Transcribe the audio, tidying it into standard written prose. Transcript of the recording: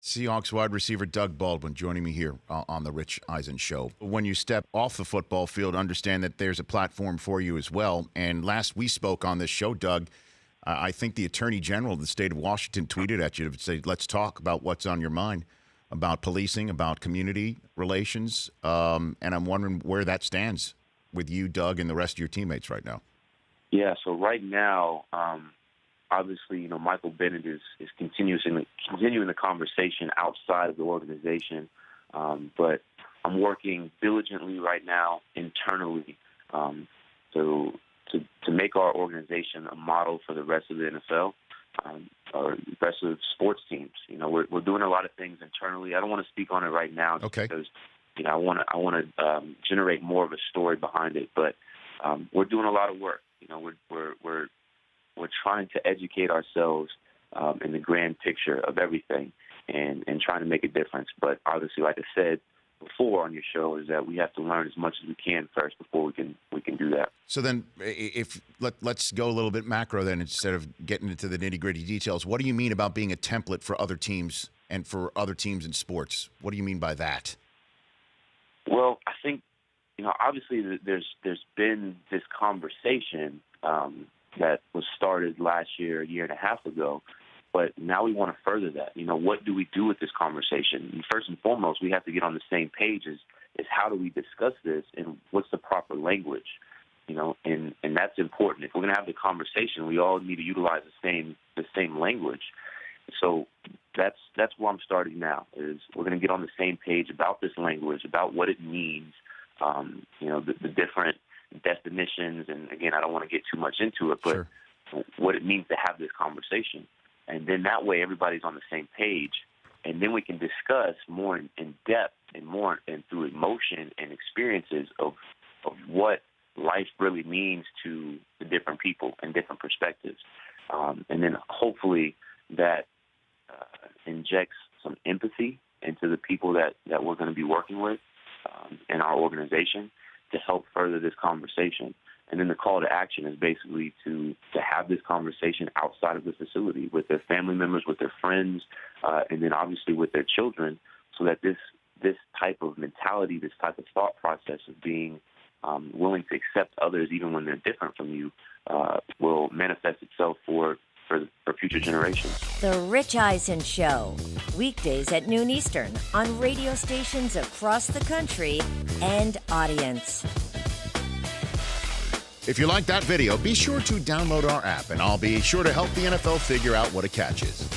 Seahawks wide receiver Doug Baldwin joining me here on the Rich Eisen Show. When you step off the football field, understand that there's a platform for you as well. And last we spoke on this show, Doug, I think the Attorney General of the state of Washington tweeted at you to say, let's talk about what's on your mind about policing, about community relations. And I'm wondering where that stands with you, Doug, and the rest of your teammates right now. Yeah, so right now, obviously, Michael Bennett is continuing the conversation outside of the organization. But I'm working diligently right now internally to make our organization a model for the rest of the NFL or the rest of sports teams. We're doing a lot of things internally. I don't want to speak on it right now because I want to generate more of a story behind it. But we're doing a lot of work. We're trying to educate ourselves in the grand picture of everything and trying to make a difference. But obviously, like I said before on your show, is that we have to learn as much as we can first before we can do that. So then let's go a little bit macro then instead of getting into the nitty-gritty details. What do you mean about being a template for other teams and for other teams in sports? What do you mean by that? Well, I think, obviously there's been this conversation that was started last year, a year and a half ago, but now we want to further that. What do we do with this conversation? And first and foremost, we have to get on the same page is how do we discuss this and what's the proper language, and that's important. If we're going to have the conversation, we all need to utilize the same language. So that's where I'm starting now, is we're going to get on the same page about this language, about what it means, the different definitions, and again, I don't want to get too much into it, but Sure. What it means to have this conversation. And then that way everybody's on the same page, and then we can discuss more in depth and through emotion and experiences of what life really means to the different people and different perspectives. And then hopefully that injects some empathy into the people that we're going to be working with in our organization to help further this conversation. And then the call to action is basically to have this conversation outside of the facility with their family members, with their friends, and then obviously with their children, so that this type of mentality, this type of thought process of being willing to accept others even when they're different from you will manifest itself for future generations. The Rich Eisen Show, weekdays at noon Eastern on radio stations across the country and audience. If you like that video, be sure to download our app, and I'll be sure to help the NFL figure out what a catch is.